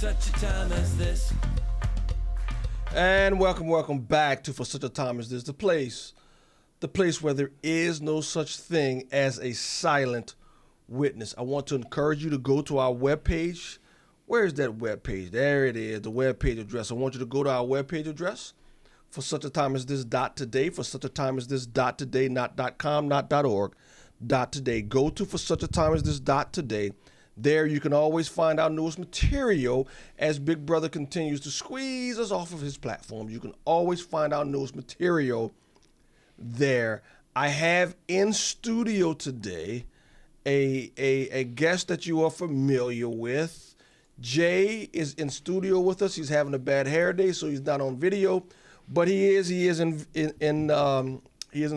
such a time as this. And welcome back to For Such a Time as This, the place where there is no such thing as a silent witness. I want to encourage you to go to our webpage. Where's that webpage? There it is, the webpage address. I want you to go to our webpage address, for such a time as this .today, for such a time as this .today, not .com, not .org, .today. Go to for such a time as this .today. There you can always find our newest material as Big Brother continues to squeeze us off of his platform. You can always find our newest material there. I have in studio today a guest that you are familiar with. Jay is in studio with us. He's having a bad hair day, so he's not on video, but he is in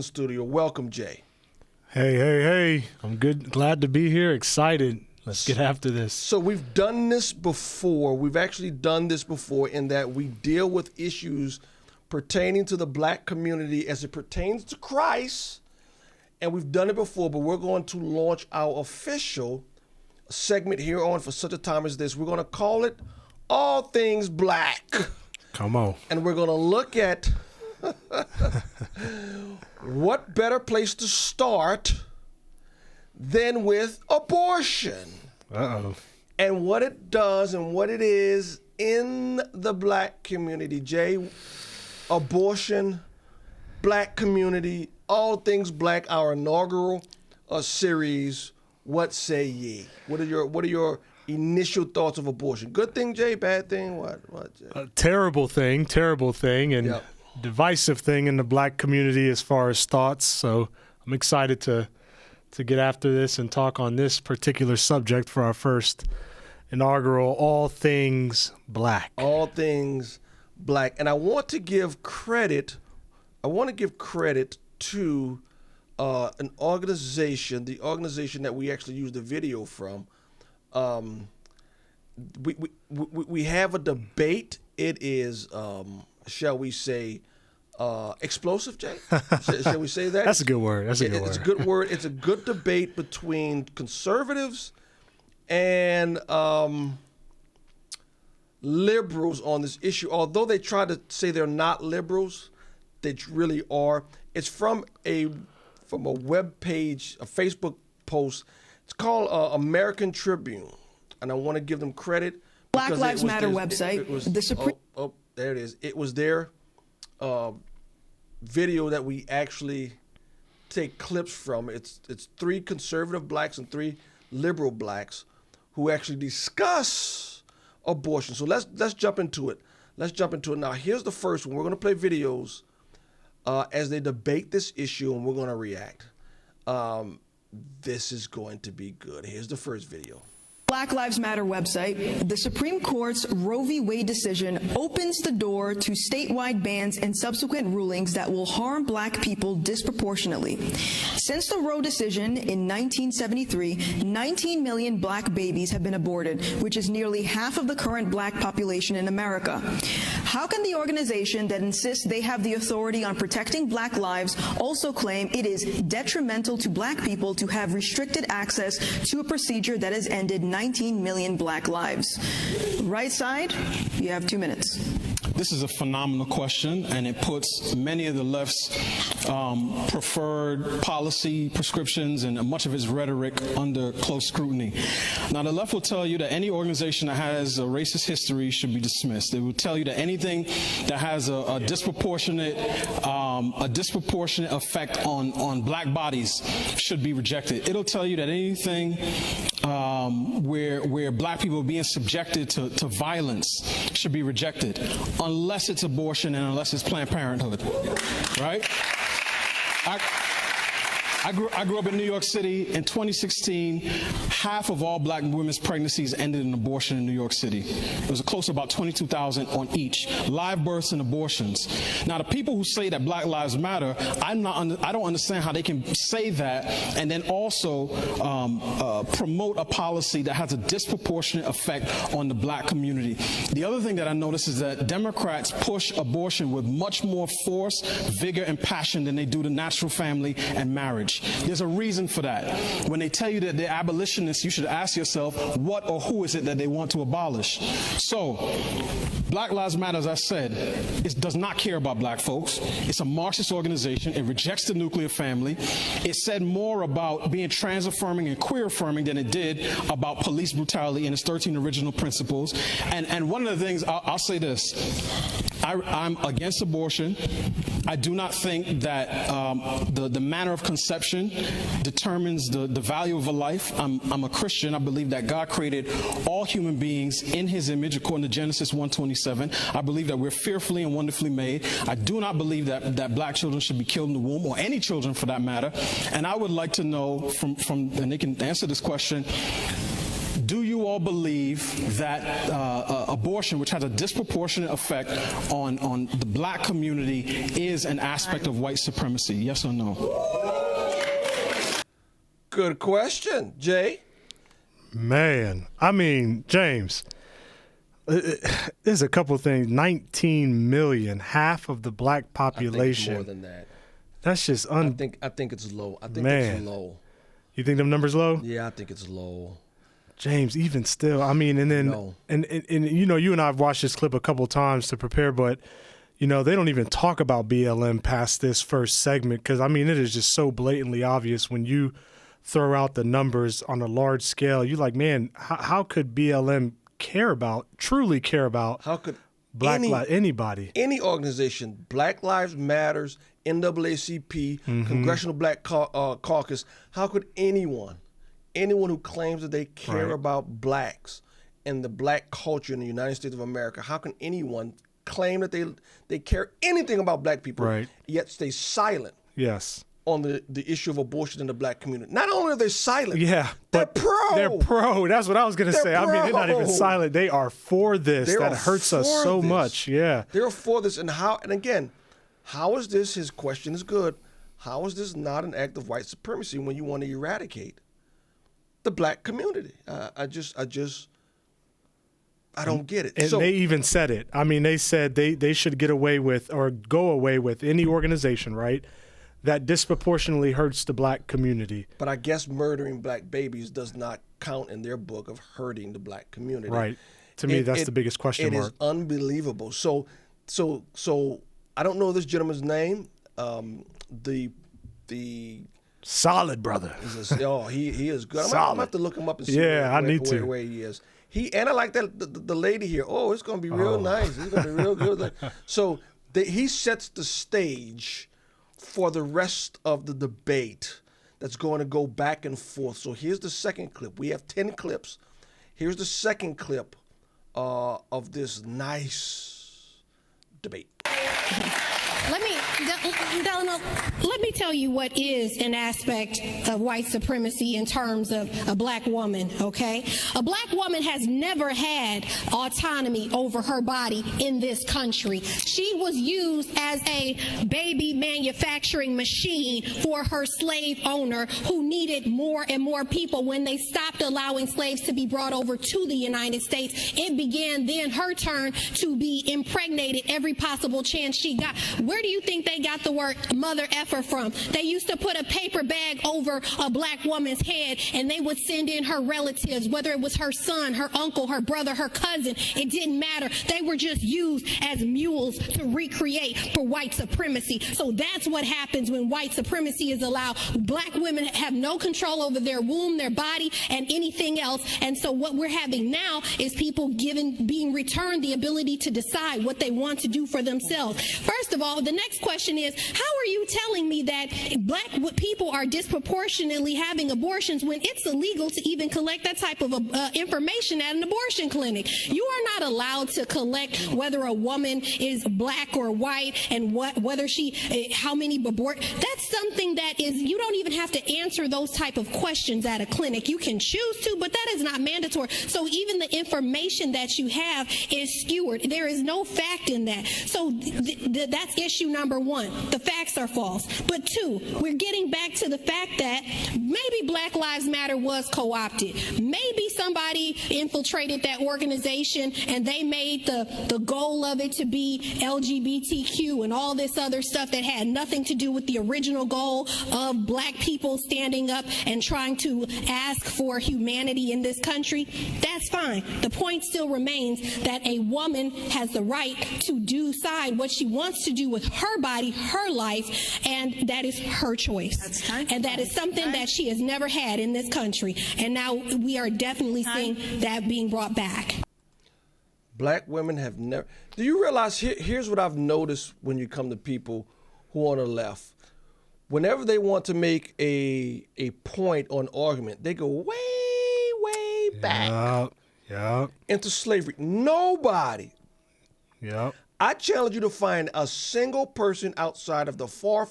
studio. Welcome, Jay. Hey. I'm good. Glad to be here. Excited. Let's get after this. So we've done this before. We've actually done this before in that we deal with issues pertaining to the black community as it pertains to Christ. And we've done it before, but we're going to launch our official segment here on For Such a Time as This. We're going to call it All Things Black. Come on. And we're going to look at what better place to start than with abortion. Uh-oh. And what it does and what it is in the black community. Jay, abortion, black community, all things black, our inaugural series, What Say Ye? What are your initial thoughts of abortion? Good thing, Jay? Bad thing? What Jay? Terrible thing, and Yep. divisive thing in the black community as far as thoughts. So I'm excited to get after this and talk on this particular subject for our first inaugural All Things Black. All things black. And I want to give credit to an organization, the organization that we actually used the video from. We have a debate. It is, shall we say, explosive, Jay? Shall we say that? That's a good word. It's a good word. It's a good debate between conservatives and liberals on this issue. Although they try to say they're not liberals, they really are. It's from a web page, a Facebook post. It's called American Tribune, and I want to give them credit. Black Lives Matter website. There it is. It was their video that we actually take clips from. It's 3 conservative blacks and 3 liberal blacks who actually discuss abortion. So let's jump into it. Now, here's the first one. We're going to play videos as they debate this issue, and we're going to react. This is going to be good. Here's the first video. Black Lives Matter website. The Supreme Court's Roe v. Wade decision opens the door to statewide bans and subsequent rulings that will harm black people disproportionately. Since the Roe decision in 1973, 19 million black babies have been aborted, which is nearly half of the current black population in America. How can the organization that insists they have the authority on protecting black lives also claim it is detrimental to black people to have restricted access to a procedure that has ended 19 million black lives? Right side, you have 2 minutes. This is a phenomenal question, and it puts many of the left's preferred policy prescriptions and much of its rhetoric under close scrutiny. Now, the left will tell you that any organization that has a racist history should be dismissed. They will tell you that anything that has a disproportionate effect on black bodies should be rejected. It'll tell you that anything where black people are being subjected to violence should be rejected, unless it's abortion and unless it's Planned Parenthood, right? I grew up in New York City. In 2016, half of all black women's pregnancies ended in abortion in New York City. It was close to about 22,000 on each, live births and abortions. Now, the people who say that Black Lives Matter, I don't understand how they can say that and then also promote a policy that has a disproportionate effect on the black community. The other thing that I notice is that Democrats push abortion with much more force, vigor, and passion than they do the natural family and marriage. abolish. There's a reason for that. When they tell you that they're abolitionists, you should ask yourself, what or who is it that they want to abolish? So, Black Lives Matter, as I said, it does not care about black folks. It's a Marxist organization. It rejects the nuclear family. It said more about being trans-affirming and queer-affirming than it did about police brutality and its 13 original principles. And one of the things, I'll say this, I'm against abortion. I do not think that the manner of conception determines the value of a life. I'm a Christian. I believe that God created all human beings in his image, according to Genesis 1:27. I believe that we're fearfully and wonderfully made. I do not believe that black children should be killed in the womb, or any children for that matter. And I would like to know from and they can answer this question, do you all believe that abortion, which has a disproportionate effect on the black community, is an aspect of white supremacy? Yes or no? Good question, Jay. Man, I mean, James, there's a couple things. 19 million, half of the black population. I think more than that. That's just I think it's low. I think it's low. You think them numbers low? Yeah, I think it's low. James, even still, I mean, and then, No. and you know, you and I have watched this clip a couple times to prepare, but, you know, they don't even talk about BLM past this first segment because, I mean, it is just so blatantly obvious when you throw out the numbers on a large scale. You're like, man, how could BLM truly care about How could anybody? Any organization, Black Lives Matters, NAACP, Congressional Black Caucus, how could anyone who claims that they care about blacks and the black culture in the United States of America, how can anyone claim that they care anything about black people, yet stay silent on the issue of abortion in the black community? Not only are they silent, they're pro. They're pro. That's what I was going to say. Pro. I mean, they're not even silent. They are for this. That hurts us so much. Yeah. They're for this. And again, how is this, his question is good, how is this not an act of white supremacy when you want to eradicate the black community? I don't get it. And they even said it. I mean, they said they should get away with or go away with any organization, right, that disproportionately hurts the black community. But I guess murdering black babies does not count in their book of hurting the black community. Right. To me, that's the biggest question mark. It is unbelievable. So I don't know this gentleman's name. The solid brother. He is good. I'm gonna have to look him up and see where he is. And I like that the lady here. Oh, it's gonna be real nice. It's gonna be real good. So he sets the stage for the rest of the debate that's going to go back and forth. So here's the second clip. We have 10 clips. Here's the second clip of this nice debate. Let me tell you what is an aspect of white supremacy in terms of a black woman, okay? A black woman has never had autonomy over her body in this country. She was used as a baby manufacturing machine for her slave owner who needed more and more people. When they stopped allowing slaves to be brought over to the United States, it began then her turn to be impregnated every possible chance she got. Where do you think they got the word mother effer from? They used to put a paper bag over a black woman's head and they would send in her relatives, whether it was her son, her uncle, her brother, her cousin. It didn't matter. They were just used as mules to recreate for white supremacy. So that's what happens when white supremacy is allowed. Black women have no control over their womb, their body, and anything else. And so what we're having now is people being returned the ability to decide what they want to do for themselves. First of all, the next question is, how are you telling me that black people are disproportionately having abortions when it's illegal to even collect that type of information at an abortion clinic? You are not allowed to collect whether a woman is black or white and whether how many abort. That's something that is, you don't even have to answer those type of questions at a clinic. You can choose to, but that is not mandatory. So even the information that you have is skewered. There is no fact in that. So that's issue number one. one, the facts are false. But two, we're getting back to the fact that maybe Black Lives Matter was co-opted. Maybe somebody infiltrated that organization and they made the goal of it to be LGBTQ and all this other stuff that had nothing to do with the original goal of black people standing up and trying to ask for humanity in this country. That's fine. The point still remains that a woman has the right to decide what she wants to do with her body, her life, and that is her choice. And that is something that she has never had in this country. And now we are definitely seeing that being brought back. Black women have never. Do you realize, here's what I've noticed when you come to people who are on the left. Whenever they want to make a point or an argument, they go way back into slavery. Nobody. Yep. I challenge you to find a single person outside of the far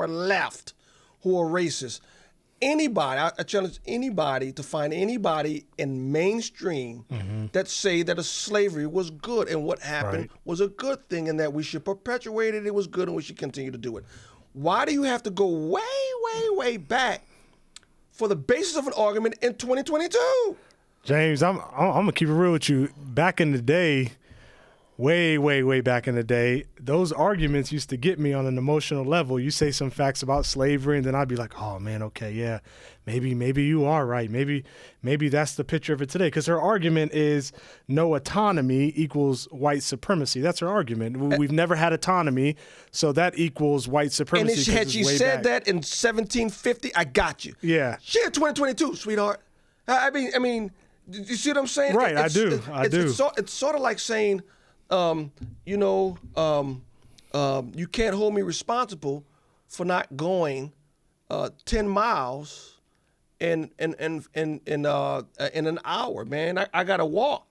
left who are racist. Anybody, I challenge anybody to find anybody in mainstream that say that a slavery was good and what happened was a good thing and that we should perpetuate it, it was good and we should continue to do it. Why do you have to go way back for the basis of an argument in 2022? James, I'm gonna keep it real with you. Back in the day, way back in the day, those arguments used to get me on an emotional level. You say some facts about slavery, and then I'd be like, "Oh man, okay, yeah, maybe you are right. Maybe that's the picture of it today." Because her argument is no autonomy equals white supremacy. That's her argument. We've never had autonomy, so that equals white supremacy. And had she said that in 1750, I got you. Yeah. She had 2022, sweetheart. I mean, you see what I'm saying? Right, I do. It's sort of like saying, you can't hold me responsible for not going 10 miles in an hour, man. I gotta walk.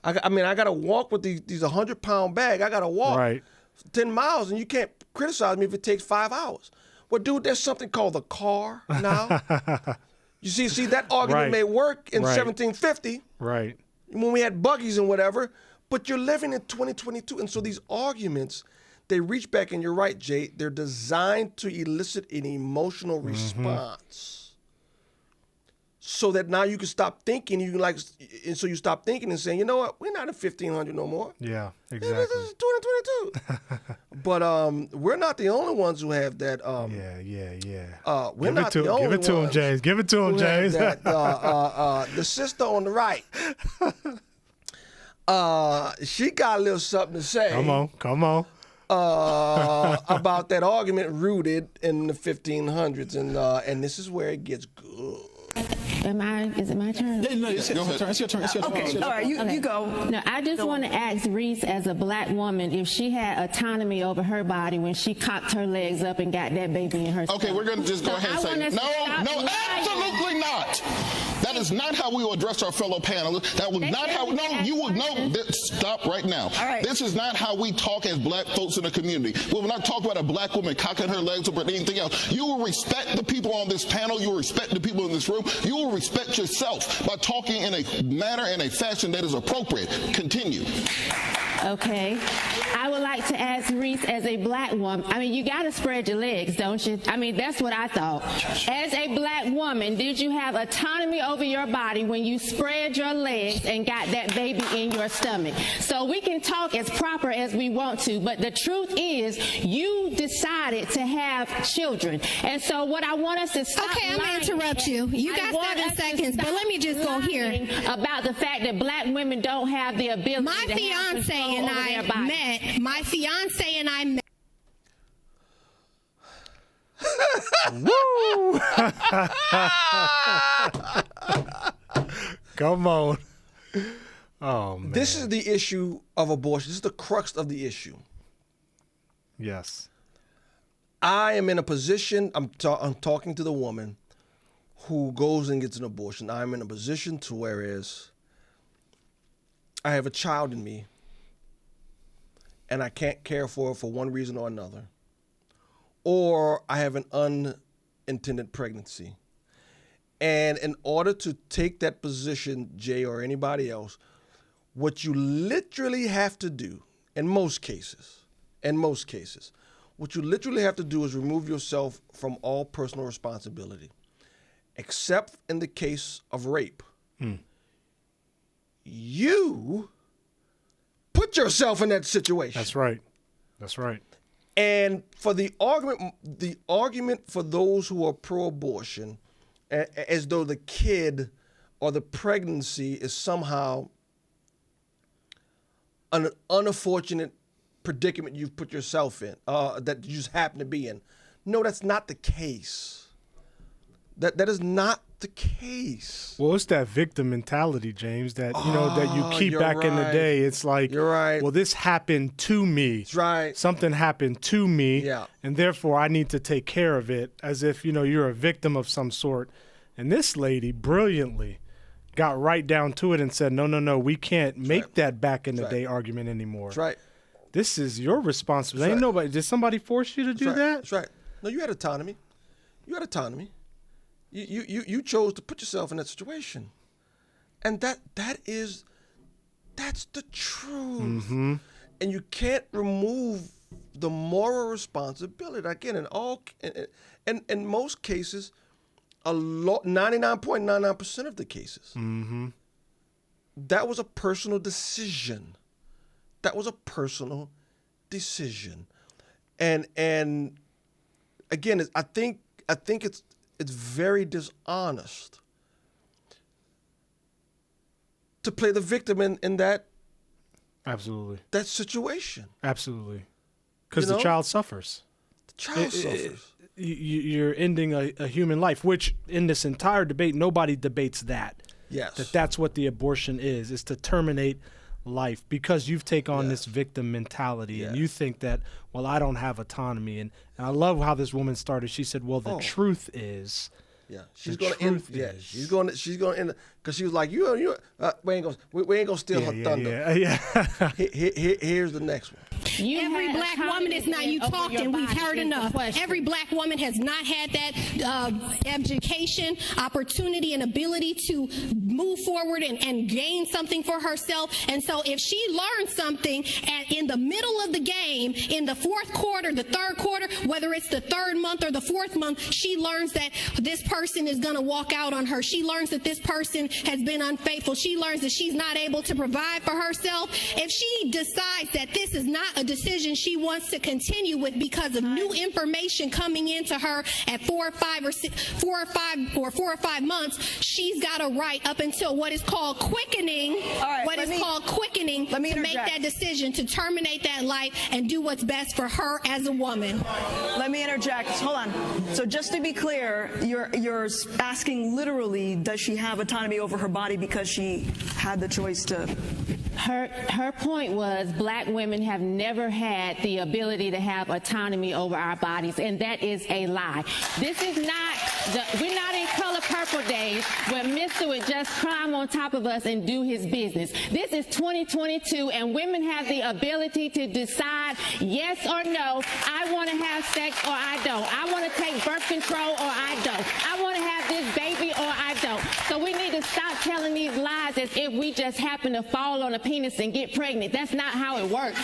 I gotta walk with these 100-pound bag. I gotta walk 10 miles, and you can't criticize me if it takes 5 hours. Well, dude, there's something called the car now. You see that argument may work in 1750, right? When we had buggies and whatever. But you're living in 2022, and so these arguments, they reach back, and you're right, Jay, they're designed to elicit an emotional response so that now you can stop thinking, and so you stop thinking and saying, you know what, we're not in 1500 no more. Yeah, exactly. This is 2022. But we're not the only ones who have that. Yeah. We're not the only ones. Give it to him, James. Give it to him, James. The sister on the right. She got a little something to say. Come on. About that argument rooted in the 1500s, and this is where it gets good. Is it my turn? No, it's your turn. Okay, all right, you go. No, I just want to ask Reese, as a black woman, if she had autonomy over her body when she cocked her legs up and got that baby in her stomach. Okay, we're going to just go ahead and say, no, absolutely not. That is not how we will address our fellow panelists. That was not how, stop right now. All right. This is not how we talk as black folks in the community. We will not talk about a black woman cocking her legs up or anything else. You will respect the people on this panel. You will respect the people in this room. You will respect yourself by talking in a manner and a fashion that is appropriate. Continue. Okay. I would like to ask Reese, as a black woman, you got to spread your legs, don't you? That's what I thought. As a black woman, did you have autonomy over your body when you spread your legs and got that baby in your stomach? So we can talk as proper as we want to, but the truth is you decided to have children. And so what I want us to stop Okay, I'm going to interrupt you. You got 7 seconds, but let me just go here. About the fact that black women don't have the ability My to fiance and I met. Woo! Come on. Oh, man. This is the issue of abortion. This is the crux of the issue. Yes. I am in a position, I'm talking to the woman who goes and gets an abortion. I'm in a position to whereas I have a child in me and I can't care for her for one reason or another. Or I have an unintended pregnancy. And in order to take that position, Jay or anybody else, what you literally have to do, in most cases, What you literally have to do is remove yourself from all personal responsibility, except in the case of rape. You put yourself in that situation. That's right. That's right. And for the argument for those who are pro-abortion, as though the kid or the pregnancy is somehow an unfortunate predicament you've put yourself in, that you just happen to be in. No, that's not the case. That is not the case. Well, it's that victim mentality, James, that that you keep back in the day. It's like, you're right. Well, this happened to me. That's right. Something happened to me. Yeah. And therefore I need to take care of it, as if, you're a victim of some sort. And this lady brilliantly got right down to it and said, no, we can't make that back in the day argument anymore. That's right. This is your responsibility. Ain't nobody. Did somebody force you to do that? That's right. No, you had autonomy. You had autonomy. You chose to put yourself in that situation, and that's the truth. Mm-hmm. And you can't remove the moral responsibility. Again, in most cases, 99.99% of the cases, that was a personal decision. That was a personal decision, and again, I think it's very dishonest to play the victim in that Absolutely. that situation. Absolutely. Because the child suffers. The child suffers. You're ending a human life, which in this entire debate, nobody debates that. Yes. That's what the abortion is to terminate life, because you've taken on this victim mentality and you think that, well, I don't have autonomy. And I love how this woman started. She said, well, the truth is. Yeah, she's going to end. Yeah, she's going to end because she was like, we ain't gonna steal her thunder. Yeah. Here's the next one. Every black woman is not, you talking, we've heard enough. Every black woman has not had that education, opportunity, and ability to move forward and gain something for herself. And so if she learns something in the middle of the game, in the fourth quarter, the third quarter, whether it's the third month or the fourth month, she learns that this person is going to walk out on her. She learns that this person has been unfaithful. She learns that she's not able to provide for herself. If she decides that this is not a decision she wants to continue with because of new information coming into her at 4 or 5 months, she's got a right up until what is called quickening. Quickening to make that decision to terminate that life and do what's best for her as a woman. Let me interject. Hold on. So just to be clear, you're asking literally, does she have autonomy over her body because she had the choice to? Her point was black women have never had the ability to have autonomy over our bodies, and that is a lie. This is not, we're not in Color Purple days where Mr. would just climb on top of us and do his business. This is 2022, and women have the ability to decide yes or no, I want to have sex or I don't. I want to take birth control or I don't. I want to have this baby or I don't. So we need to stop telling these lies as if we just happen to fall on a penis and get pregnant. That's not how it works.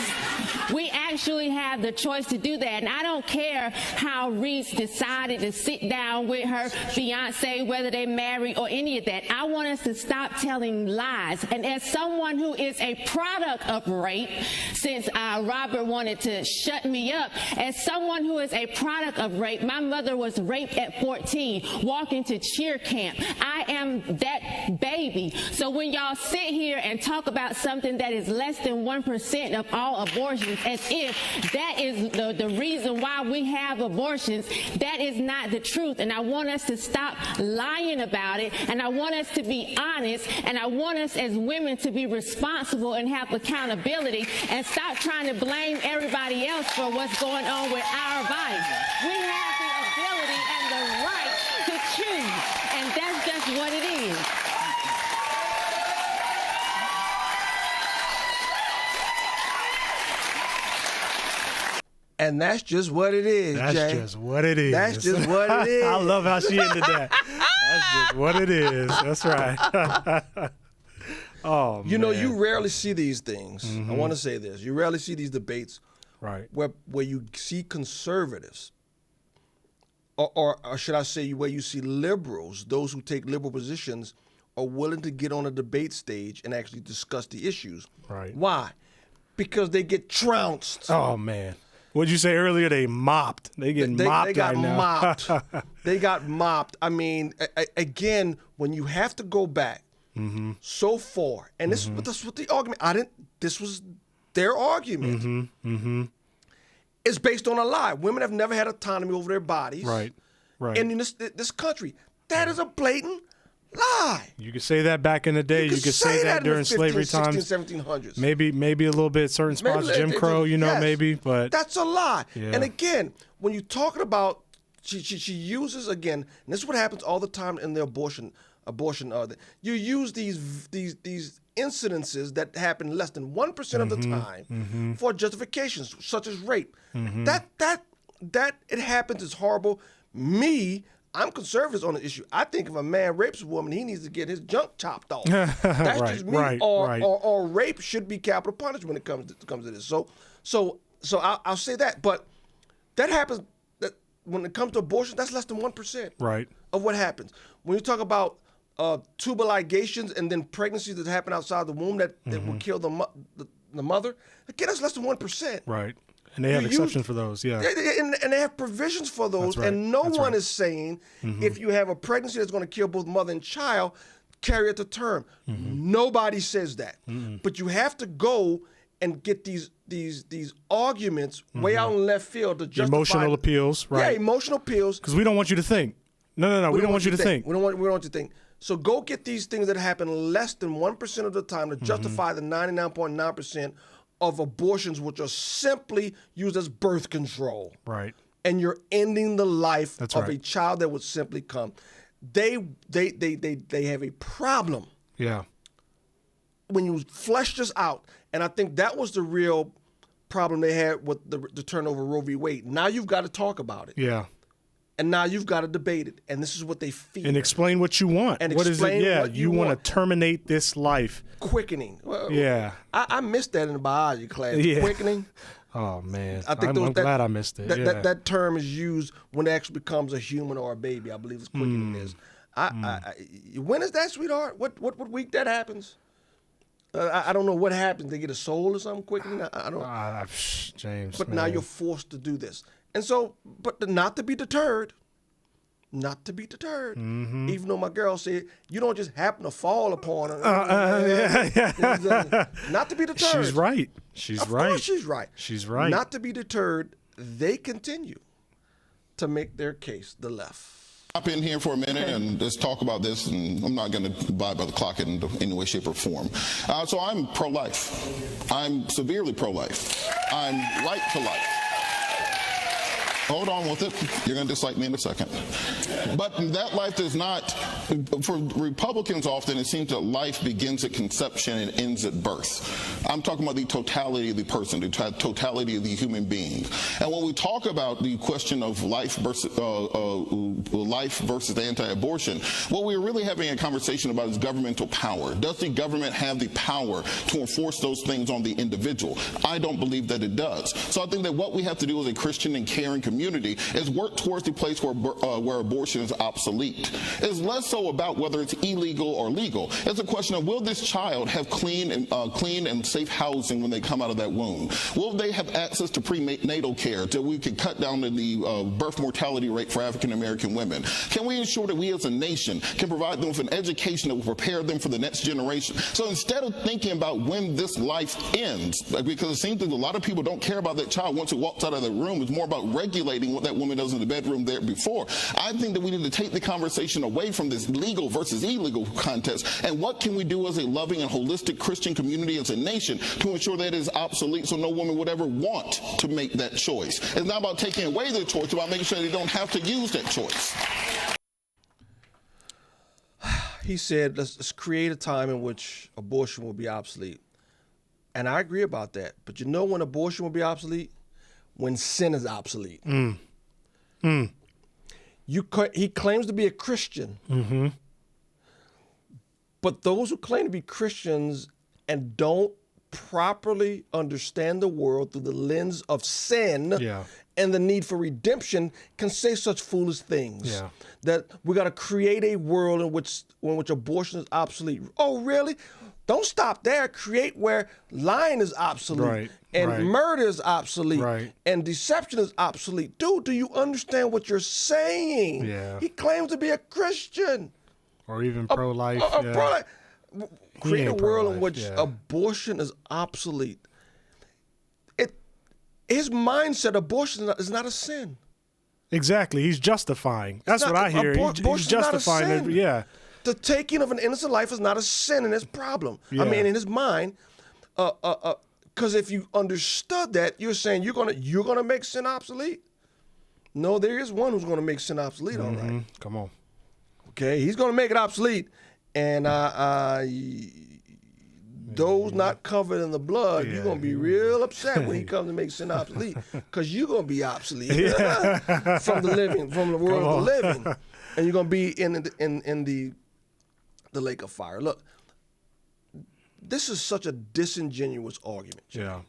We actually have the choice to do that. And I don't care how Reese decided to sit down with her fiance, whether they married or any of that. I want us to stop telling lies. And as someone who is a product of rape, since Robert wanted to shut me up, as someone who is a product of rape, my mother was raped at 14, walking to cheer camp. I am that baby. So when y'all sit here and talk about something that is less than 1% of all abortions, as if that is the reason why we have abortions, that is not the truth. And I want us to stop lying about it. And I want us to be honest. And I want us as women to be responsible and have accountability and stop trying to blame everybody else for what's going on with our bodies. We have the ability and the right to choose. And that's just what it is. And that's just what it is, That's Jay. just what it is. That's just what it is. I love how she ended that. That's just what it is. That's right. You know, you rarely see these things. I want to say this. You rarely see these debates Right. where you see conservatives, or should I say, where you see liberals, those who take liberal positions, are willing to get on a debate stage and actually discuss the issues. Right. Why? Because they get trounced. Oh man, what'd you say earlier? They mopped. They get mopped They got right now. mopped. They got mopped. I mean, again, when you have to go back so far, and this is what the argument. This was their argument. It's based on a lie. Women have never had autonomy over their bodies. Right. Right. And in this country, that is a blatant lie. You could say that back in the day. You could say that during slavery times. 1700s. Maybe a little bit certain spots, Jim Crow, yes. maybe, but That's a lie. Yeah. And again, when you're talking about, she uses, again, and this is what happens all the time in the abortion. You use these incidences that happen less than 1% of the time for justifications, such as rape. That it happens is horrible. I'm conservative on the issue. I think if a man rapes a woman, he needs to get his junk chopped off. That's Right, just me. right, right. Or rape should be capital punishment when it comes to this. So I'll say that. But that happens. That when it comes to abortion, that's less than 1% right. of what happens. When you talk about tubal ligations and then pregnancies that happen outside the womb that will kill the mother, again, that's less than 1%. Right. And they have exceptions for those, yeah. And they have provisions for those. That's right. And no That's one right. is saying if you have a pregnancy that's going to kill both mother and child, carry it to term. Nobody says that. But you have to go and get these arguments way out in left field to justify Emotional appeals, right. Yeah, emotional appeals. Because we don't want you to think. No. We don't want you to think. We don't want you to think. So go get these things that happen less than 1% of the time to justify the 99.9% of abortions, which are simply used as birth control. Right. And you're ending the life That's of right. a child that would simply come. They have a problem Yeah. when you flesh this out. And I think that was the real problem they had with the turnover Roe v. Wade. Now you've got to talk about it. Yeah. And now you've got to debate it. And this is what they fear. And explain what you want. And what is it? explain Yeah. what You want to terminate this life. Quickening. Well, Yeah. I missed that in the biology class. Yeah. Quickening. Oh man. I think I'm glad I missed it. That term is used when it actually becomes a human or a baby. I believe it's quickening is. When is that, sweetheart? What week that happens? I don't know what happens. They get a soul or something quickening. I don't. James. But now you're forced to do this, and so, but not to be deterred. Not to be deterred. Even though my girl said, you don't just happen to fall upon her. Not to be deterred. She's right. She's Of right. course she's right. She's right. Not to be deterred, they continue to make their case, the left. Hop in here for a minute and let's talk about this, and I'm not going to abide by the clock in any way, shape, or form. So I'm pro-life. I'm severely pro-life. I'm right to life. Hold on with it. You're going to dislike me in a second. But that life does not, for Republicans often, it seems that life begins at conception and ends at birth. I'm talking about the totality of the person, the totality of the human being. And when we talk about the question of life versus anti-abortion, what we're really having a conversation about is governmental power. Does the government have the power to enforce those things on the individual? I don't believe that it does. So I think that what we have to do as a Christian and caring community is work towards the place where abortion is obsolete. It's less so about whether it's illegal or legal. It's a question of, will this child have clean and safe housing when they come out of that womb? Will they have access to prenatal care so we can cut down the birth mortality rate for African American women? Can we ensure that we as a nation can provide them with an education that will prepare them for the next generation? So instead of thinking about when this life ends, because it seems that a lot of people don't care about that child once it walks out of the room, it's more about regulating what that woman does in the bedroom there before. I think that we need to take the conversation away from this legal versus illegal contest, and what can we do as a loving and holistic Christian community as a nation to ensure that it is obsolete so no woman would ever want to make that choice. It's not about taking away their choice, it's about making sure they don't have to use that choice. He said, let's create a time in which abortion will be obsolete. And I agree about that. But you know when abortion will be obsolete? When sin is obsolete. He claims to be a Christian. But those who claim to be Christians and don't properly understand the world through the lens of sin Yeah. and the need for redemption can say such foolish things. Yeah. That we got to create a world in which abortion is obsolete. Oh, really? Don't stop there. Create where lying is obsolete. Right, And right. murder is obsolete. Right. And deception is obsolete. Dude, do you understand what you're saying? Yeah. He claims to be a Christian. Or even pro-life. A yeah. pro-life. Create a ain't world in pro-life, which yeah. abortion is obsolete. His mindset, abortion is not a sin. Exactly. He's justifying. That's what I hear. Abortion He's is not a justifying it. sin. Yeah. The taking of an innocent life is not a sin in his problem. Yeah. I mean, in his mind, because if you understood that, you're saying you're gonna make sin obsolete. No, there is one who's gonna make sin obsolete. All right. Come on. Okay, he's gonna make it obsolete, and those not covered in the blood, you're gonna be real upset when he comes to make sin obsolete, because you're gonna be obsolete from the world of the living, and you're gonna be in the lake of fire. Look, this is such a disingenuous argument. Yeah.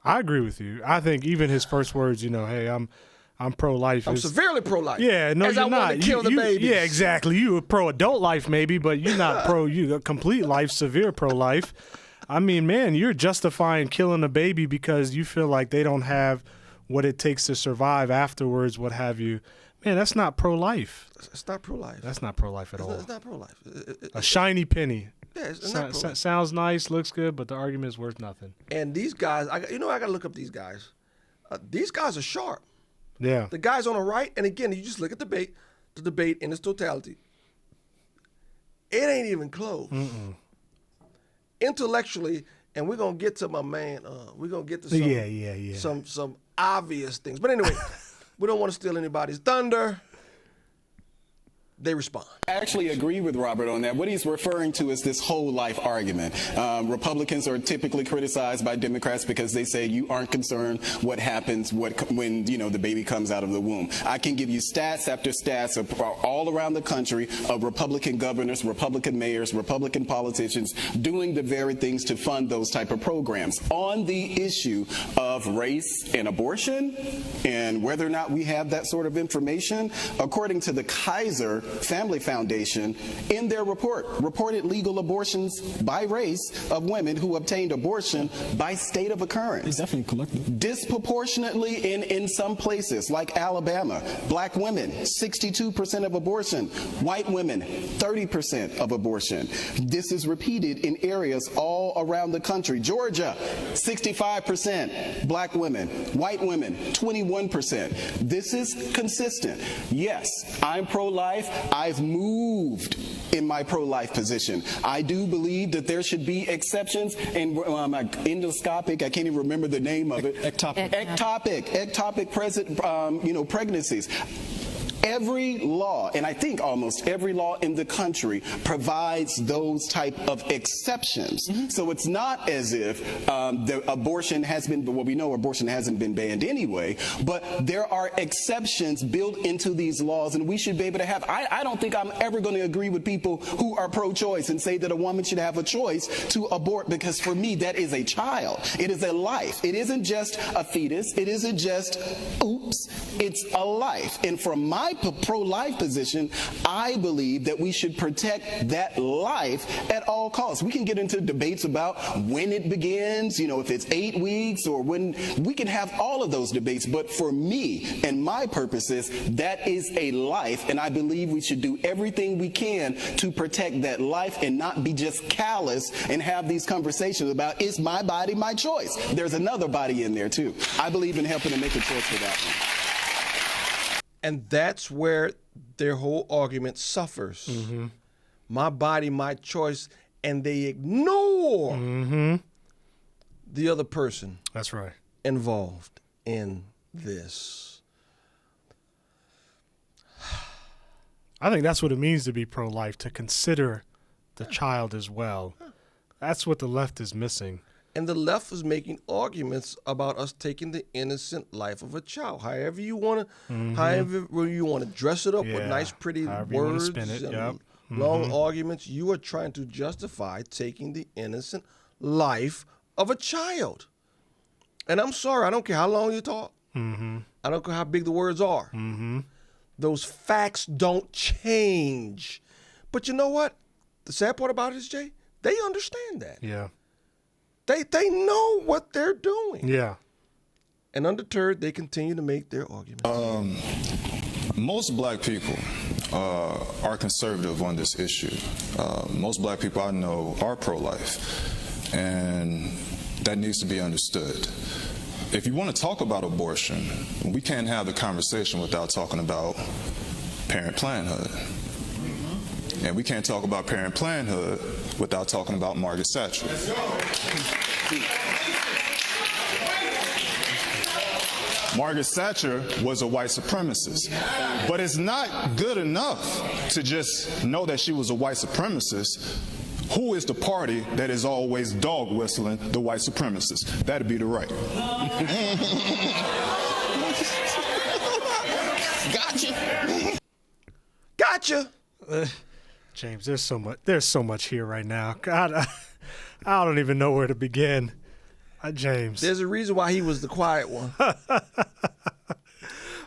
I agree with you. I think even his first words, hey, I'm pro-life. I'm severely pro-life. Yeah, no, as you're I not. want to kill the babies. Yeah, exactly. You a pro-adult life maybe, but you're not you a complete life, severe pro-life. I mean, man, you're justifying killing a baby because you feel like they don't have what it takes to survive afterwards, what have you. Man, that's not pro-life. It's not pro-life. That's not pro-life at all. It's not pro-life. A shiny penny. Yeah, it's not pro-life. Sounds nice, looks good, but the argument is worth nothing. And these guys, I got to look up these guys. These guys are sharp. Yeah. The guys on the right, and again, you just look at the debate in its totality. It ain't even close. Intellectually, and we're gonna get to my man. We're gonna get to some obvious things. But anyway, we don't want to steal anybody's thunder. They respond. I actually agree with Robert on that. What he's referring to is this whole life argument. Republicans are typically criticized by Democrats because they say you aren't concerned what happens when the baby comes out of the womb. I can give you stats after stats all around the country of Republican governors, Republican mayors, Republican politicians doing the very things to fund those type of programs. On the issue of race and abortion and whether or not we have that sort of information, according to the Kaiser Family Foundation, in their report, reported legal abortions by race of women who obtained abortion by state of occurrence. It's definitely collective. Disproportionately in some places, like Alabama, black women, 62% of abortion, white women, 30% of abortion. This is repeated in areas all around the country. Georgia, 65% black women, white women, 21%. This is consistent. Yes, I'm pro-life. I've moved in my pro-life position. I do believe that there should be exceptions in endoscopic, I can't even remember the name of it. Ectopic pregnancies. Every law, and I think almost every law in the country, provides those type of exceptions. So it's not as if the abortion has been, well, we know abortion hasn't been banned anyway, but there are exceptions built into these laws, and we should be able to have, I don't think I'm ever going to agree with people who are pro-choice and say that a woman should have a choice to abort, because for me, that is a child. It is a life. It isn't just a fetus. It isn't just, oops, it's a life. And from my pro-life position, I believe that we should protect that life at all costs. We can get into debates about when it begins, if it's 8 weeks or when. We can have all of those debates, but for me and my purposes, that is a life, and I believe we should do everything we can to protect that life and not be just callous and have these conversations about, is my body my choice? There's another body in there too. I believe in helping to make a choice for that one. And that's where their whole argument suffers. My body, my choice, and they ignore the other person That's right. involved in this. I think that's what it means to be pro-life, to consider the child as well. That's what the left is missing. And the left is making arguments about us taking the innocent life of a child. However you want to dress it up with nice, pretty However you wanna words spin it, and yep. long arguments, you are trying to justify taking the innocent life of a child. And I'm sorry, I don't care how long you talk. I don't care how big the words are. Those facts don't change. But you know what? The sad part about it is, Jay, they understand that. Yeah. They know what they're doing. Yeah. And undeterred, they continue to make their arguments. Most black people are conservative on this issue. Most black people I know are pro-life, and that needs to be understood. If you want to talk about abortion, we can't have the conversation without talking about Parent Parenthood. And we can't talk about Parent Parenthood without talking about Margaret Thatcher. Margaret Thatcher was a white supremacist. But it's not good enough to just know that she was a white supremacist. Who is the party that is always dog whistling the white supremacists? That'd be the right. Gotcha. James, there's so much here right now. God, I don't even know where to begin. James. There's a reason why he was the quiet one.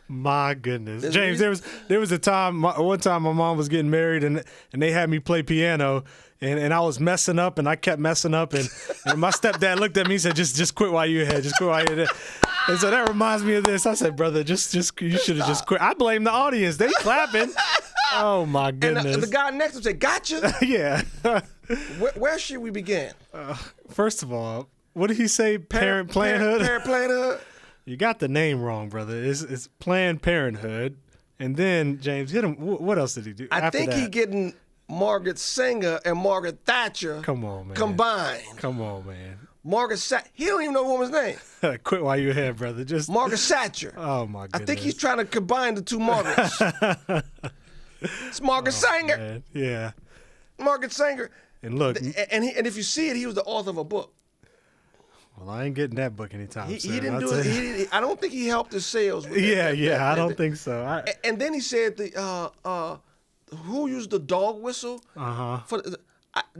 My goodness. James, there was a time, one time my mom was getting married and they had me play piano and I was messing up and I kept messing up and my stepdad looked at me and said, just quit while you're ahead. Just quit while you're ahead. And so that reminds me of this. I said, brother, you should have just quit. I blame the audience. They clapping. Oh, my goodness. And the guy next to him said, gotcha. Yeah. Where should we begin? First of all, what did he say? Parent Parenthood? Parent Parenthood? You got the name wrong, brother. It's Planned Parenthood. And then, James, hit him. What else did he do? I think he getting Margaret Sanger and Margaret Thatcher combined. Come on, man. He don't even know the woman's name. Quit while you're ahead, brother. Just Margaret Thatcher. Oh, my goodness. I think he's trying to combine the two Margarets. It's Margaret Sanger. Man. Yeah. Margaret Sanger. And look. And if you see it, he was the author of a book. Well, I ain't getting that book anytime soon. He didn't do it. I don't think he helped his sales. With I don't think so. And then he said who used the dog whistle?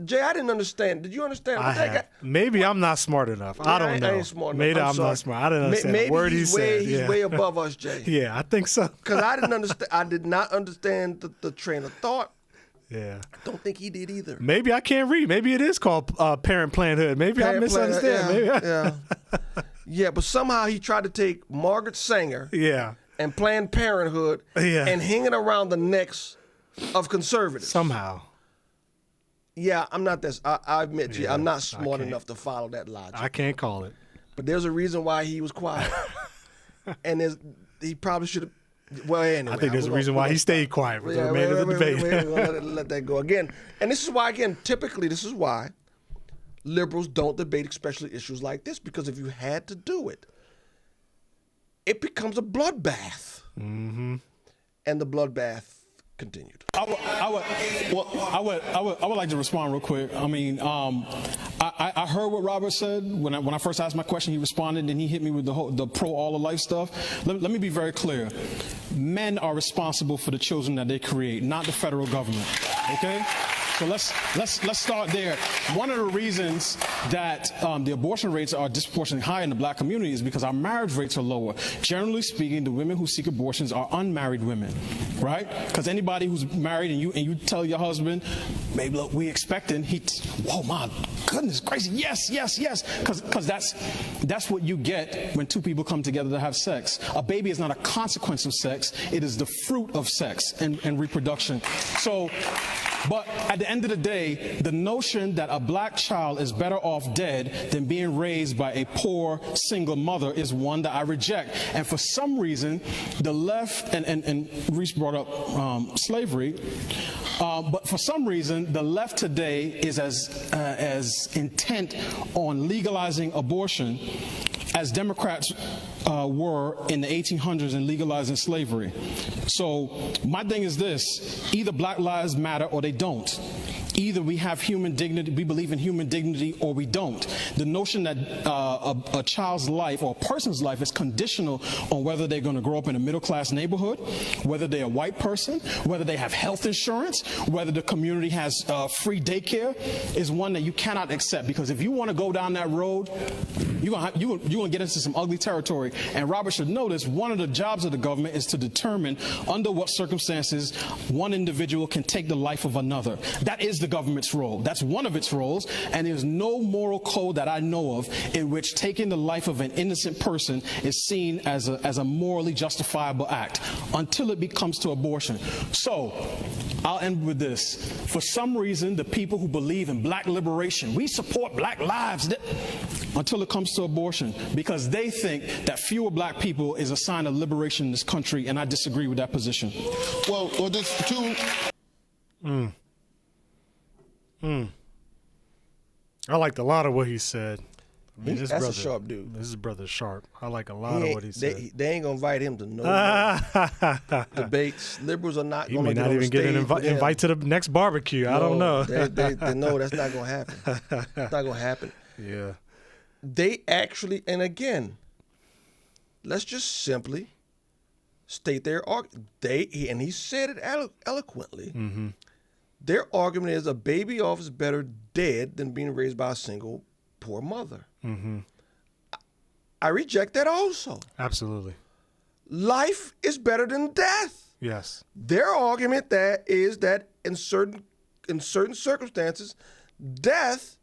Jay, I didn't understand. Did you understand? Maybe I'm not smart enough. I don't know. I ain't smart enough. Maybe I'm not smart. I didn't understand the word he said. He's way above us, Jay. Yeah, I think so. Because I didn't understand. I did not understand the train of thought. Yeah. I don't think he did either. Maybe I can't read. Maybe it is called Parent Parenthood. Maybe I misunderstand. Yeah, but somehow he tried to take Margaret Sanger and Planned Parenthood and hang it around the necks of conservatives. Somehow. Yeah, I'm not that. I admit to you, I'm not smart enough to follow that logic. I can't call it. But there's a reason why he was quiet. And he probably should have. Well, anyway. I think there's a reason why he stayed quiet for the remainder of the debate. We're going to let that go. Again, and this is why, typically this is why liberals don't debate especially issues like this, because if you had to do it, it becomes a bloodbath. Mm-hmm. And the bloodbath continued. I would like to respond real quick. I mean, I heard what Robert said when I first asked my question. He responded and he hit me with the pro all of life stuff. Let me be very clear. Men are responsible for the children that they create, not the federal government. Okay. So let's start there. One of the reasons that the abortion rates are disproportionately high in the black community is because our marriage rates are lower. Generally speaking, the women who seek abortions are unmarried women, right? Because anybody who's married and you tell your husband, maybe look, we expecting, whoa, my goodness gracious, yes, because that's what you get when two people come together to have sex. A baby is not a consequence of sex; it is the fruit of sex and reproduction. So. But at the end of the day, the notion that a black child is better off dead than being raised by a poor single mother is one that I reject. And for some reason, the left, and Reese brought up slavery, but for some reason, the left today is as intent on legalizing abortion as Democrats were in the 1800s in legalizing slavery. So my thing is this: either Black Lives Matter or they don't. Either we have human dignity, we believe in human dignity, or we don't. The notion that a child's life or a person's life is conditional on whether they're going to grow up in a middle-class neighborhood, whether they're a white person, whether they have health insurance, whether the community has free daycare, is one that you cannot accept. Because if you want to go down that road, you're going to get into some ugly territory. And Robert should know this. One of the jobs of the government is to determine under what circumstances one individual can take the life of another. That is the government's role. That's one of its roles, and there's no moral code that I know of in which taking the life of an innocent person is seen as a morally justifiable act until it becomes to abortion. So I'll end with this. For some reason, the people who believe in black liberation, we support black lives, until it comes to abortion, because they think that fewer black people is a sign of liberation in this country, and I disagree with that position. Well, there's two. I liked a lot of what he said. I mean, That's a sharp dude. This brother's sharp. I like a lot of what he said. They ain't gonna invite him to no debates. Liberals are not. He gonna may not even get an invite to the next barbecue. I don't know. they know that's not gonna happen. It's not gonna happen. Yeah. They actually, and again, let's just simply state their argument. And he said it eloquently. Mm-hmm. Their argument is a baby off is better dead than being raised by a single poor mother. Mm-hmm. I reject that also. Absolutely. Life is better than death. Yes. Their argument is that in certain circumstances, death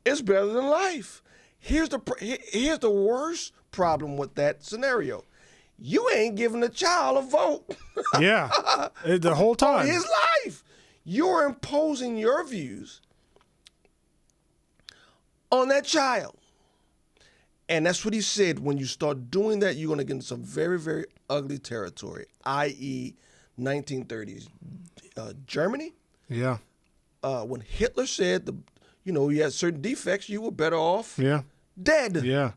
is better than life. Here's the worst problem with that scenario. You ain't giving the child a vote. Yeah. The whole time. On his life. You're imposing your views on that child. And that's what he said. When you start doing that, you're going to get into some very, very ugly territory, i.e. 1930s Germany. Yeah. When Hitler said, you had certain defects, you were better off dead. Yeah.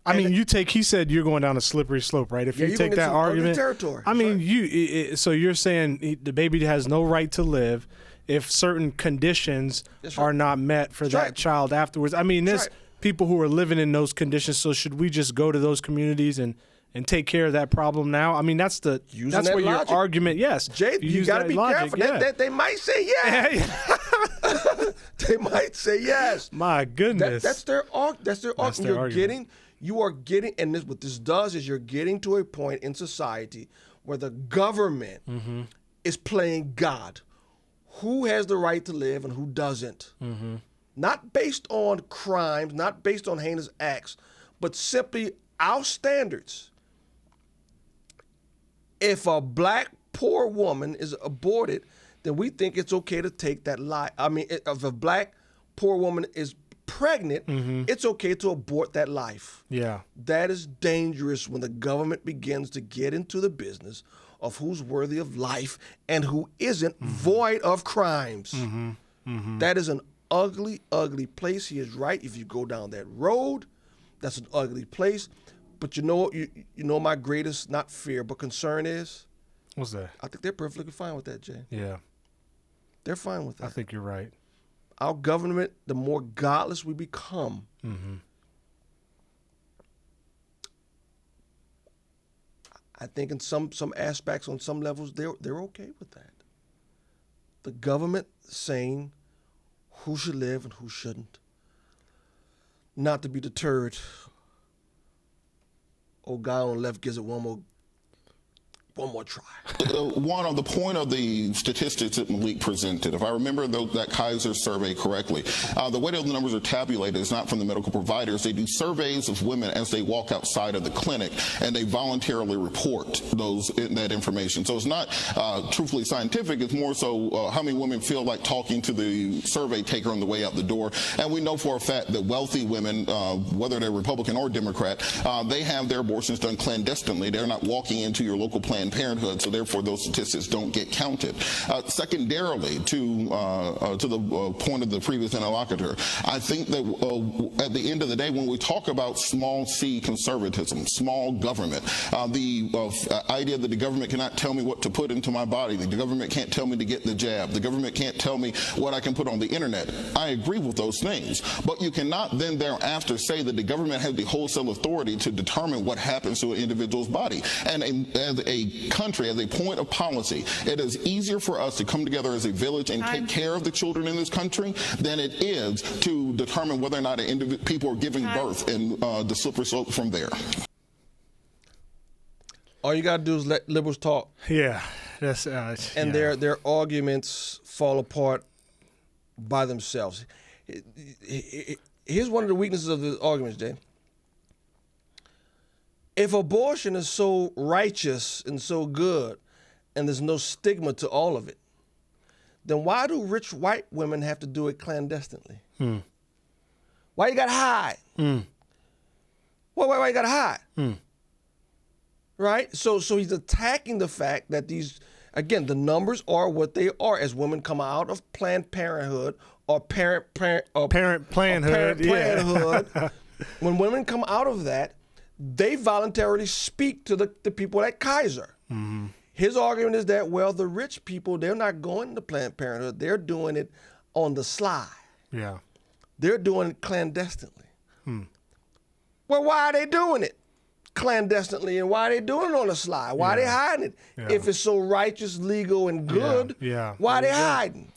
I mean, he said you're going down a slippery slope, right? If you take that argument, territory. I mean, so you're saying the baby has no right to live if certain conditions are not met for that child afterwards. I mean, there's people who are living in those conditions. So should we just go to those communities and take care of that problem now? I mean, that's where your argument. Yes, Jay, you got to be careful. Yeah. They might say yes. They might say yes. My goodness, that's their argument. You are getting, and what this does is you're getting to a point in society where the government is playing God. Who has the right to live and who doesn't? Mm-hmm. Not based on crimes, not based on heinous acts, but simply our standards. If a black poor woman is aborted, then we think it's okay to take that life. I mean, if a black poor woman is pregnant, it's okay to abort that life. Yeah. That is dangerous when the government begins to get into the business of who's worthy of life and who isn't, void of crimes. That is an ugly, ugly place. He is right. If you go down that road, that's an ugly place. But you know my greatest, not fear, but concern is? What's that? I think they're perfectly fine with that, Jay. Yeah. They're fine with that. I think you're right. Our government, the more godless we become, I think in some aspects, on some levels, they're okay with that. The government saying who should live and who shouldn't. Not to be deterred. Old guy on the left gives it one more try. One, on the point of the statistics that Malik presented, if I remember that Kaiser survey correctly, the way those numbers are tabulated is not from the medical providers. They do surveys of women as they walk outside of the clinic, and they voluntarily report that information. So it's not truthfully scientific. It's more so how many women feel like talking to the survey taker on the way out the door. And we know for a fact that wealthy women, whether they're Republican or Democrat, they have their abortions done clandestinely. They're not walking into your local Planned Planned Parenthood, so therefore those statistics don't get counted. Secondarily, to the point of the previous interlocutor, I think that at the end of the day, when we talk about small c conservatism, small government, the idea that the government cannot tell me what to put into my body, the government can't tell me to get the jab, the government can't tell me what I can put on the internet, I agree with those things. But you cannot then thereafter say that the government has the wholesale authority to determine what happens to an individual's body. And as a country, as a point of policy, it is easier for us to come together as a village and take care of the children in this country than it is to determine whether or not people are giving birth and the slippery slope from there. All you got to do is let liberals talk. Yeah, that's and their arguments fall apart by themselves. Here's one of the weaknesses of the arguments, Jay. If abortion is so righteous and so good, and there's no stigma to all of it, then why do rich white women have to do it clandestinely? Why you gotta hide? Why you gotta hide? Right? So he's attacking the fact that these, again, the numbers are what they are as women come out of Planned Parenthood or Parent Plannedhood. Yeah. When women come out of that, they voluntarily speak to the people at Kaiser. His argument is that, well, the rich people, they're not going to Planned Parenthood. They're doing it on the sly. Yeah. They're doing it clandestinely. Well, why are they doing it clandestinely, and why are they doing it on the sly? Why are they hiding it? If it's so righteous, legal, and good, why are they hiding?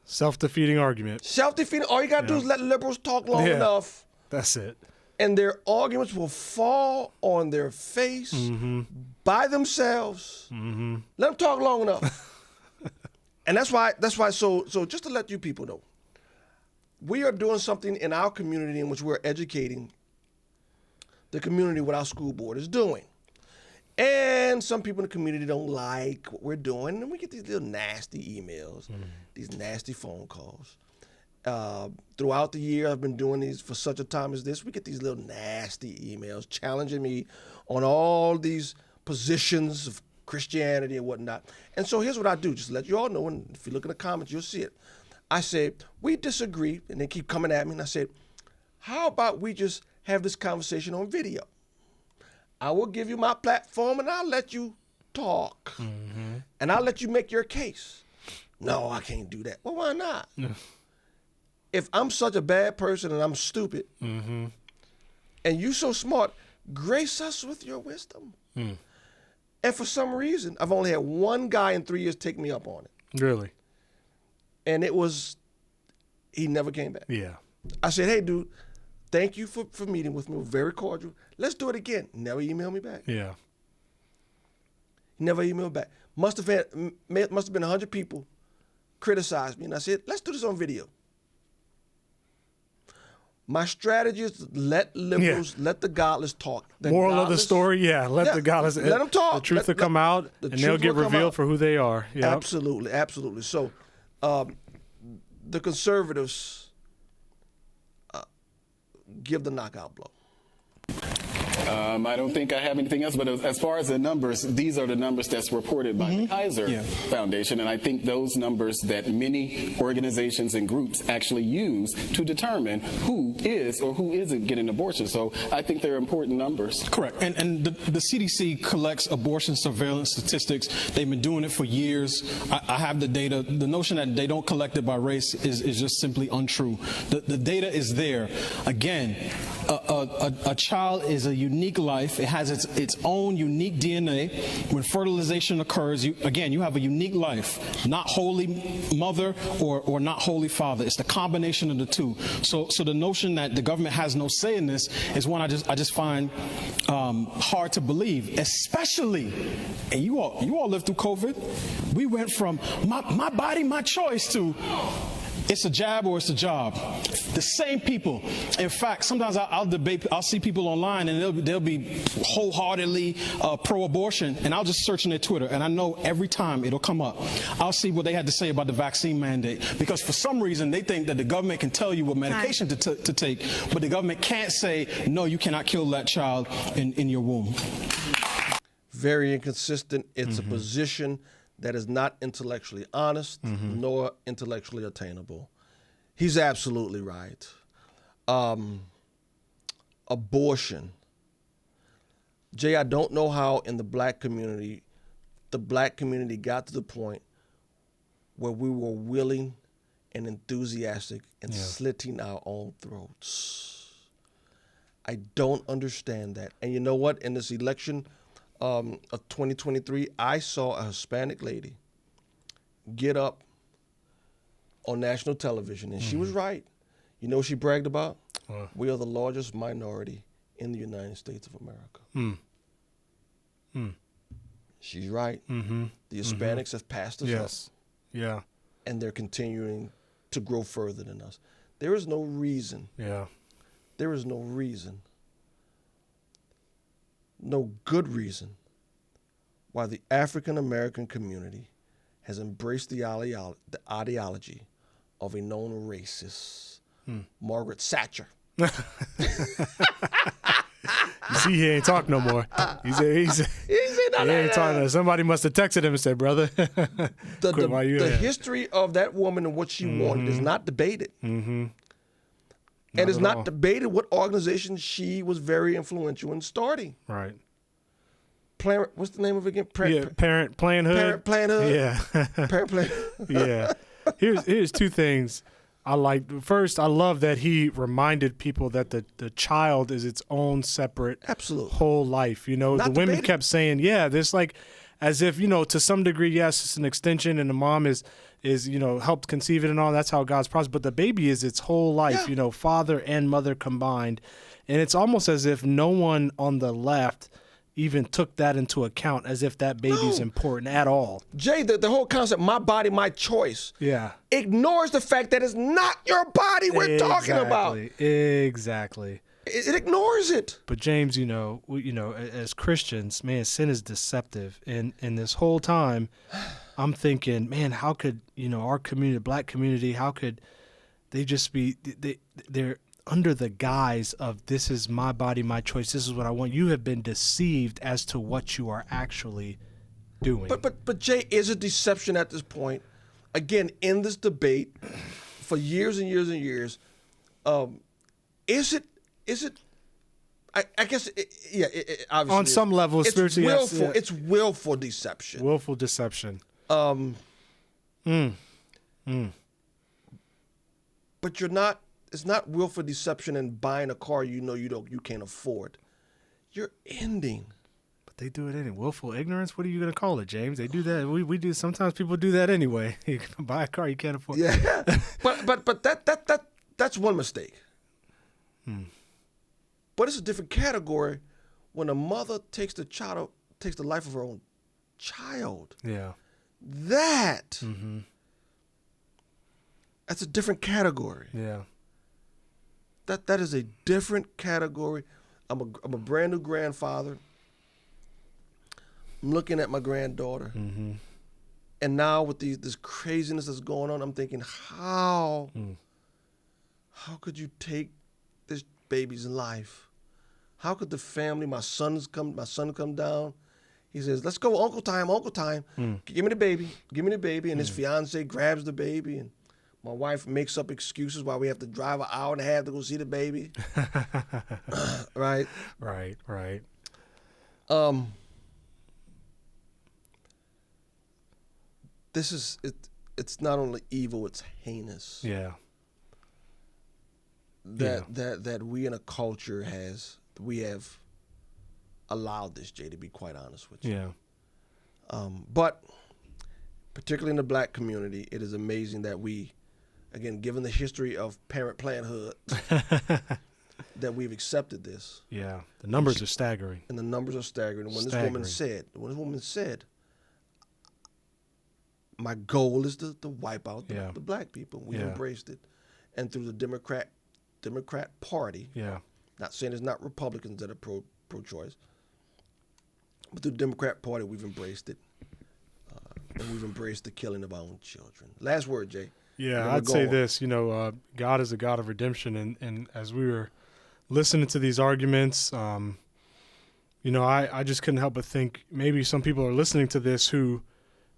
Self-defeating argument. Self-defeating. All you got to do is let liberals talk long enough. That's it. And their arguments will fall on their face by themselves. Let them talk long enough. And that's why. So just to let you people know, we are doing something in our community in which we're educating the community what our school board is doing. And some people in the community don't like what we're doing, and we get these little nasty emails, these nasty phone calls. Throughout the year, I've been doing these for such a time as this. We get these little nasty emails challenging me on all these positions of Christianity and whatnot. And so here's what I do, just to let you all know, and if you look in the comments, you'll see it. I say, we disagree, and they keep coming at me, and I said, how about we just have this conversation on video? I will give you my platform, and I'll let you talk, and I'll let you make your case. No, I can't do that. Well, why not? If I'm such a bad person and I'm stupid, and you so smart, grace us with your wisdom. And for some reason, I've only had one guy in 3 years take me up on it. Really? And he never came back. Yeah. I said, hey, dude, thank you for meeting with me. We're very cordial. Let's do it again. Never emailed me back. Yeah. Never emailed back. Must have been 100 people criticized me. And I said, let's do this on video. My strategy is to let liberals, let the godless talk. Moral of the story, let the godless, let them talk. The truth will come out, and they'll get revealed for who they are. Yep. Absolutely, absolutely. So the conservatives give the knockout blow. I don't think I have anything else, but as far as the numbers, these are the numbers that's reported by the Kaiser Foundation, and I think those numbers that many organizations and groups actually use to determine who is or who isn't getting abortion. So I think they're important numbers. Correct. And the CDC collects abortion surveillance statistics. They've been doing it for years. I have the data. The notion that they don't collect it by race is just simply untrue. The data is there. Again, a child is a unique life. It has its own unique DNA. When fertilization occurs, you have a unique life. Not holy mother or not holy father. It's the combination of the two. So the notion that the government has no say in this is one I just find hard to believe. Especially, and you all lived through COVID. We went from my body, my choice to it's a jab or it's a job. The same people. In fact, sometimes I'll see people online and they'll be wholeheartedly pro-abortion, and I'll just search in their Twitter, and I know every time it'll come up. I'll see what they had to say about the vaccine mandate, because for some reason they think that the government can tell you what medication to take, but the government can't say, no, you cannot kill that child in your womb. very inconsistent. It's a position that is not intellectually honest nor intellectually attainable. He's absolutely right. Abortion. Jay, I don't know how in the black community got to the point where we were willing and enthusiastic and slitting our own throats. I don't understand that. And you know what? In this election of 2023, I saw a Hispanic lady get up on national television, and she was right. You know what she bragged about? We are the largest minority in the United States of America. She's right. The Hispanics have passed us up. Yeah. And they're continuing to grow further than us. There is no reason. There is no reason, no good reason, why the African American community has embraced the ideology of a known racist, Margaret Thatcher. You see, he ain't talk no more. He ain't talking. Somebody must have texted him and said, "Brother, the history of that woman and what she wanted is not debated, and it's not debated what organization she was very influential in starting. Right. What's the name of it again? Parent Planhood. Parent Planhood. Yeah. Parent Planhood. Yeah. Here's two things I like. First, I love that he reminded people that the child is its own separate whole life. You know, Not the women debated. kept saying, yeah, this like as if, you know, to some degree, yes, it's an extension and the mom is you know, helped conceive it and all. That's how God's process. But the baby is its whole life, you know, father and mother combined. And it's almost as if no one on the left even took that into account, as if that baby's important at all. Jay, the whole concept, my body, my choice, ignores the fact that it's not your body we're talking about. Exactly. It ignores it. But James, you know, as Christians, man, sin is deceptive. And this whole time, I'm thinking, man, how could, you know, our community, black community, how could they just be, they're under the guise of this is my body, my choice, this is what I want. You have been deceived as to what you are actually doing. But Jay, is it deception at this point? Again, in this debate for years and years and years, is it? I guess, obviously. On some level, it's spiritually, willful. yes, It's willful deception. Willful deception. But you're not. It's not willful deception in buying a car you know you can't afford. You're ending. But they do it anyway. Willful ignorance. What are you going to call it, James? They do that. We do. Sometimes people do that anyway. You can buy a car you can't afford. Yeah. but that's one mistake. But it's a different category when a mother takes the life of her own child. Yeah. That's a different category. Yeah. That is a different category. I'm a brand new grandfather. I'm looking at my granddaughter, and now with this craziness that's going on, I'm thinking, how could you take this baby's life? How could the family? My son come down. He says, "Let's go, Uncle Time. Give me the baby." And his fiance grabs the baby, and my wife makes up excuses why we have to drive an hour and a half to go see the baby. Right? Right. This is it. It's not only evil; it's heinous. Yeah. That we in a culture have allowed this, Jay, to be quite honest with you. Yeah. But particularly in the black community, it is amazing that we, again, given the history of parent planhood, that we've accepted this. Yeah. The numbers are staggering. And the numbers are staggering. And when this woman said, my goal is to wipe out the black people. We've embraced it. And through the Democrat Party, not saying it's not Republicans that are pro-choice, but through the Democrat Party, we've embraced it. And we've embraced the killing of our own children. Last word, Jay. Yeah, I'd say this, you know, God is a God of redemption. And as we were listening to these arguments, You know, I just couldn't help but think maybe some people are listening to this who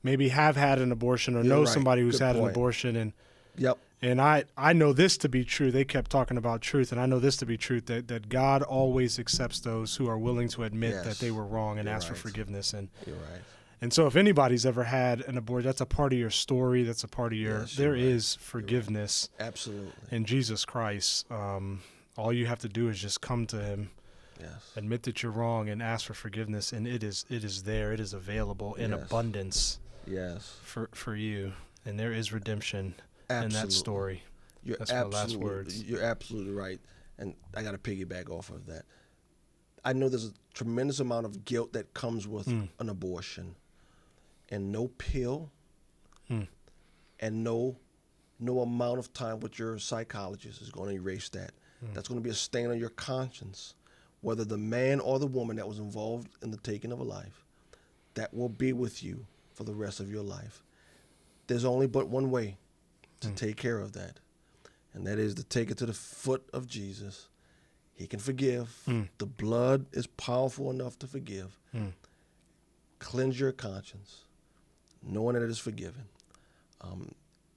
maybe have had an abortion or know right. somebody who's Good had an point. abortion. Yep. And I know this to be true. They kept talking about truth, and I know this to be truth, that God always accepts those who are willing to admit Yes. that they were wrong and You're ask for right. forgiveness. And You're right. And so if anybody's ever had an abortion, that's a part of your story. That's a part of your, Yes, there you're right. is forgiveness Absolutely. in Jesus Christ. All you have to do is just come to him, Yes. admit that you're wrong, and ask for forgiveness. And it is there. It is available in Yes. abundance Yes. for you. And there is redemption in Absolutely. that story. You're That's my last words. You're absolutely right. And I got to piggyback off of that. I know there's a tremendous amount of guilt that comes with an abortion. And no pill and no amount of time with your psychologist is going to erase that. That's going to be a stain on your conscience, whether the man or the woman that was involved in the taking of a life. That will be with you for the rest of your life. There's only but one way to take care of that, and that is to take it to the foot of Jesus. He can forgive. The blood is powerful enough to forgive. Cleanse your conscience, knowing that it is forgiven.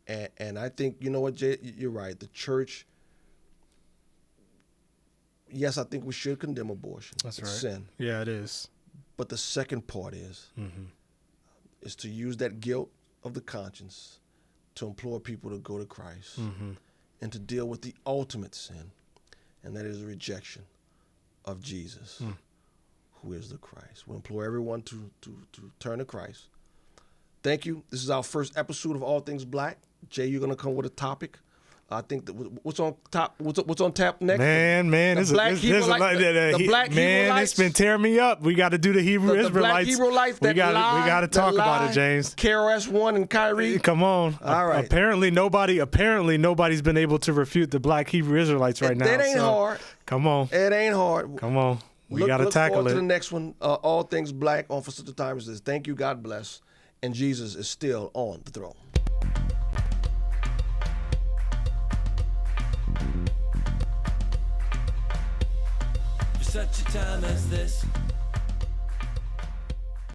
And I think, you know what, Jay, you're right. The church, yes, I think we should condemn abortion. That's it's right. sin. Yeah, it is. But the second part is to use that guilt of the conscience to implore people to go to Christ and to deal with the ultimate sin, and that is the rejection of Jesus, who is the Christ. We implore everyone to turn to Christ. Thank you. This is our first episode of All Things Black. Jay, you're gonna come with a topic. I think that what's on top. What's on tap next? Man, the Black Hebrewites. It's been tearing me up. We got to do the Hebrew The Israelites. Black Hebrewites. We got to talk about it, James. KRS-One and Kyrie. Come on. All right. Apparently nobody's been able to refute the Black Hebrew Israelites right now. That ain't hard. Come on. It ain't hard. Come on. We got to look tackle forward it. to the next one. All Things Black on For Such a Time as This. Thank you. God bless. And Jesus is still on the throne. For such a time as this.